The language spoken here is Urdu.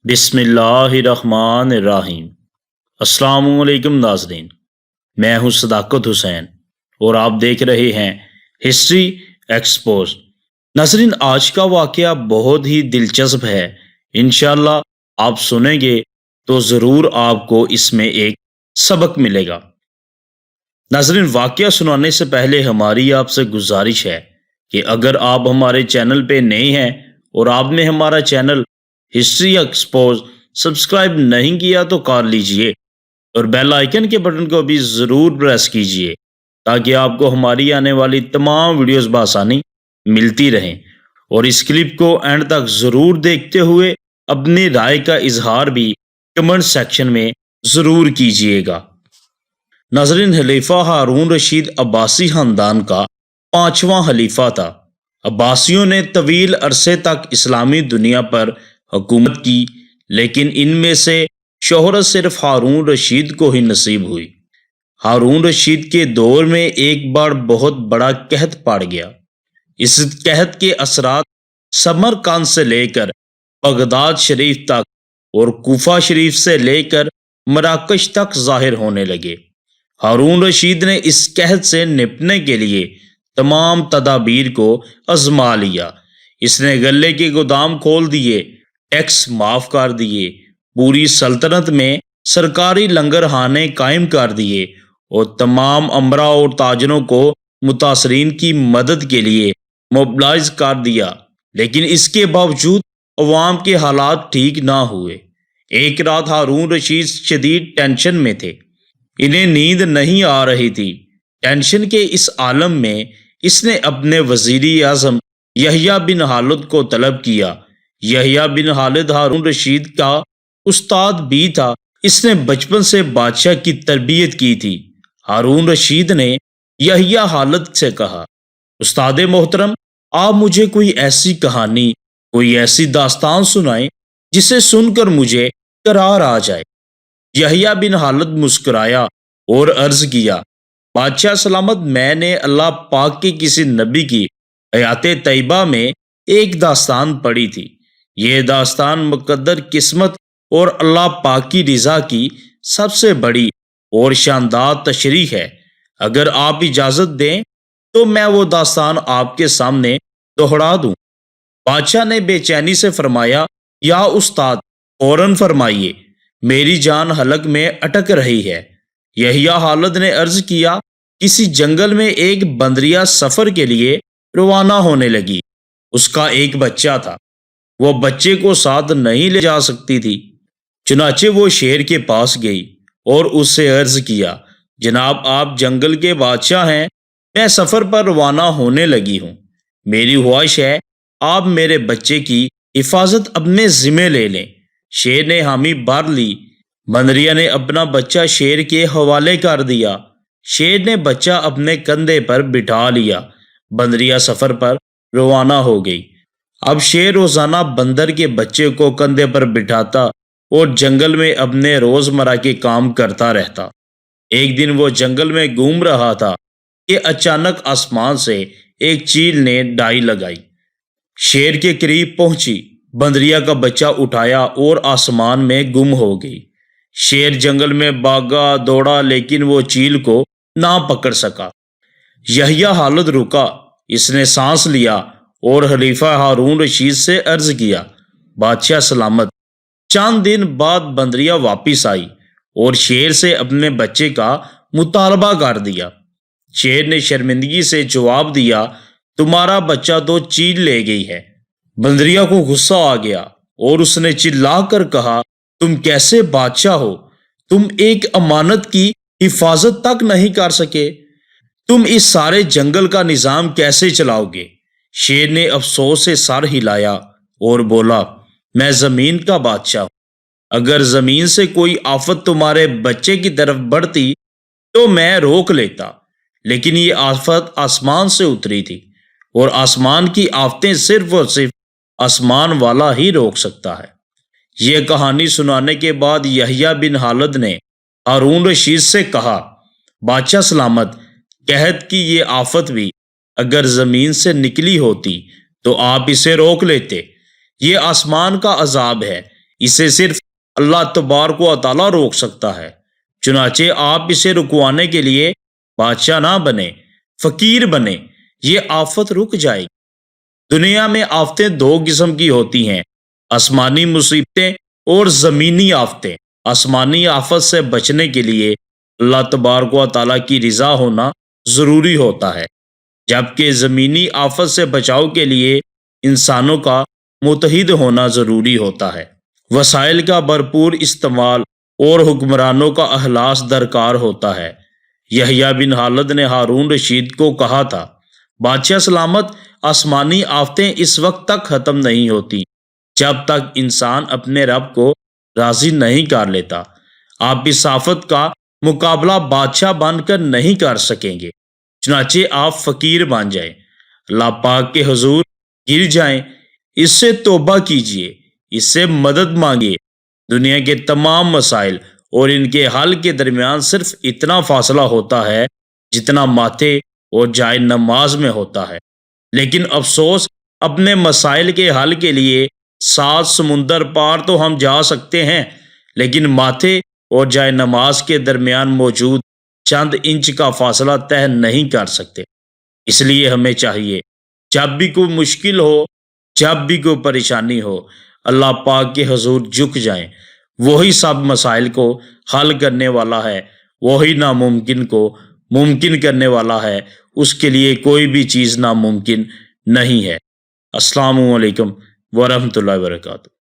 بسم اللہ الرحمن الرحیم۔ السلام علیکم ناظرین، میں ہوں صداقت حسین اور آپ دیکھ رہے ہیں ہسٹری ایکسپوز۔ ناظرین، آج کا واقعہ بہت ہی دلچسپ ہے۔ انشاءاللہ آپ سنیں گے تو ضرور آپ کو اس میں ایک سبق ملے گا۔ ناظرین، واقعہ سنانے سے پہلے ہماری آپ سے گزارش ہے کہ اگر آپ ہمارے چینل پہ نئے ہیں اور آپ نے ہمارا چینل ہسٹری ایکسپوز سبسکرائب نہیں کیا تو کر لیجئے اور بیل آئیکن کے بٹن کو بھی ضرور پریس کیجئے تاکہ آپ کو ہماری آنے والی تمام ویڈیوز بآسانی ملتی رہیں، اور اس کلپ کو اینڈ تک ضرور دیکھتے ہوئے اپنی رائے کا اظہار بھی کمنٹ سیکشن میں ضرور کیجئے گا۔ ناظرین، خلیفہ ہارون رشید عباسی خاندان کا 5واں خلیفہ تھا۔ عباسیوں نے طویل عرصے تک اسلامی دنیا پر حکومت کی، لیکن ان میں سے شہرت صرف ہارون رشید کو ہی نصیب ہوئی۔ ہارون رشید کے دور میں ایک بار بہت بڑا قحط پڑ گیا۔ اس قحط کے اثرات سمرقند سے لے کر بغداد شریف تک اور کوفہ شریف سے لے کر مراکش تک ظاہر ہونے لگے۔ ہارون رشید نے اس قحط سے نپٹنے کے لیے تمام تدابیر کو آزما لیا۔ اس نے غلے کے گودام کھول دیے، ٹیکس معاف کر دیے، پوری سلطنت میں سرکاری لنگر خانے قائم کر دیے اور تمام امراء اور تاجروں کو متاثرین کی مدد کے لیے موبلائز کر دیا، لیکن اس کے باوجود عوام کے حالات ٹھیک نہ ہوئے۔ ایک رات ہارون رشید شدید ٹینشن میں تھے، انہیں نیند نہیں آ رہی تھی۔ ٹینشن کے اس عالم میں اس نے اپنے وزیر اعظم یحییٰ بن خالد کو طلب کیا۔ یحییٰ بن خالد ہارون رشید کا استاد بھی تھا، اس نے بچپن سے بادشاہ کی تربیت کی تھی۔ ہارون رشید نے یحییٰ خالد سے کہا، استاد محترم، آپ مجھے کوئی ایسی کہانی، کوئی ایسی داستان سنائیں جسے سن کر مجھے قرار آ جائے۔ یحییٰ بن خالد مسکرایا اور عرض کیا، بادشاہ سلامت، میں نے اللہ پاک کے کسی نبی کی حیات طیبہ میں ایک داستان پڑھی تھی۔ یہ داستان مقدر قسمت اور اللہ پاک کی رضا کی سب سے بڑی اور شاندار تشریح ہے۔ اگر آپ اجازت دیں تو میں وہ داستان آپ کے سامنے دہرا دوں۔ بادشاہ نے بے چینی سے فرمایا، یا استاد، فوراً فرمائیے، میری جان حلق میں اٹک رہی ہے۔ یحییٰ خالد نے عرض کیا، کسی جنگل میں ایک بندریا سفر کے لیے روانہ ہونے لگی۔ اس کا ایک بچہ تھا، وہ بچے کو ساتھ نہیں لے جا سکتی تھی، چنانچہ وہ شیر کے پاس گئی اور اس سے عرض کیا، جناب، آپ جنگل کے بادشاہ ہیں، میں سفر پر روانہ ہونے لگی ہوں، میری خواہش ہے آپ میرے بچے کی حفاظت اپنے ذمہ لے لیں۔ شیر نے حامی بھر لی۔ بندریا نے اپنا بچہ شیر کے حوالے کر دیا۔ شیر نے بچہ اپنے کندھے پر بٹھا لیا۔ بندریا سفر پر روانہ ہو گئی۔ اب شیر روزانہ بندر کے بچے کو کندھے پر بٹھاتا اور جنگل میں اپنے روزمرہ کے کام کرتا رہتا۔ ایک دن وہ جنگل میں گھوم رہا تھا کہ اچانک آسمان سے ایک چیل نے ڈائی لگائی، شیر کے قریب پہنچی، بندریا کا بچہ اٹھایا اور آسمان میں گم ہو گئی۔ شیر جنگل میں بھاگا دوڑا، لیکن وہ چیل کو نہ پکڑ سکا۔ یحییٰ خالد رکا، اس نے سانس لیا اور خلیفہ ہارون رشید سے عرض کیا، بادشاہ سلامت۔ چند دن بعد بندریا واپس آئی اور شیر سے اپنے بچے کا مطالبہ کر دیا۔ شیر نے شرمندگی سے جواب دیا، تمہارا بچہ تو چیل لے گئی ہے۔ بندریا کو غصہ آ گیا اور اس نے چلا کر کہا، تم کیسے بادشاہ ہو؟ تم ایک امانت کی حفاظت تک نہیں کر سکے، تم اس سارے جنگل کا نظام کیسے چلاؤ گے؟ شیر نے افسوس سے سر ہلایا اور بولا، میں زمین کا بادشاہ ہوں، اگر زمین سے کوئی آفت تمہارے بچے کی طرف بڑھتی تو میں روک لیتا، لیکن یہ آفت آسمان سے اتری تھی اور آسمان کی آفتیں صرف اور صرف آسمان والا ہی روک سکتا ہے۔ یہ کہانی سنانے کے بعد یحییٰ بن خالد نے ہارون رشید سے کہا، بادشاہ سلامت، قحط کی یہ آفت بھی اگر زمین سے نکلی ہوتی تو آپ اسے روک لیتے، یہ آسمان کا عذاب ہے، اسے صرف اللہ تبارک و تعالیٰ روک سکتا ہے۔ چنانچہ آپ اسے رکوانے کے لیے بادشاہ نہ بنے، فقیر بنے، یہ آفت رک جائے گی۔ دنیا میں آفتیں دو قسم کی ہوتی ہیں، آسمانی مصیبتیں اور زمینی آفتیں۔ آسمانی آفت سے بچنے کے لیے اللہ تبارک و تعالیٰ کی رضا ہونا ضروری ہوتا ہے، جبکہ زمینی آفت سے بچاؤ کے لیے انسانوں کا متحد ہونا ضروری ہوتا ہے۔ وسائل کا بھرپور استعمال اور حکمرانوں کا اخلاص درکار ہوتا ہے۔ یحییٰ بن خالد نے ہارون رشید کو کہا تھا، بادشاہ سلامت، آسمانی آفتیں اس وقت تک ختم نہیں ہوتی جب تک انسان اپنے رب کو راضی نہیں کر لیتا۔ آپ اس آفت کا مقابلہ بادشاہ بن کر نہیں کر سکیں گے، چنانچہ آپ فقیر بن جائیں، اللہ پاک کے حضور گر جائیں، اس سے توبہ کیجئے، اس سے مدد مانگیے۔ دنیا کے تمام مسائل اور ان کے حل کے درمیان صرف اتنا فاصلہ ہوتا ہے جتنا ماتھے اور جائے نماز میں ہوتا ہے، لیکن افسوس، اپنے مسائل کے حل کے لیے 7 سمندر پار تو ہم جا سکتے ہیں، لیکن ماتھے اور جائے نماز کے درمیان موجود چند انچ کا فاصلہ طے نہیں کر سکتے۔ اس لیے ہمیں چاہیے، جب بھی کوئی مشکل ہو، جب بھی کوئی پریشانی ہو، اللہ پاک کے حضور جھک جائیں۔ وہی سب مسائل کو حل کرنے والا ہے، وہی ناممکن کو ممکن کرنے والا ہے، اس کے لیے کوئی بھی چیز ناممکن نہیں ہے۔ السلام علیکم ورحمۃ اللہ وبرکاتہ۔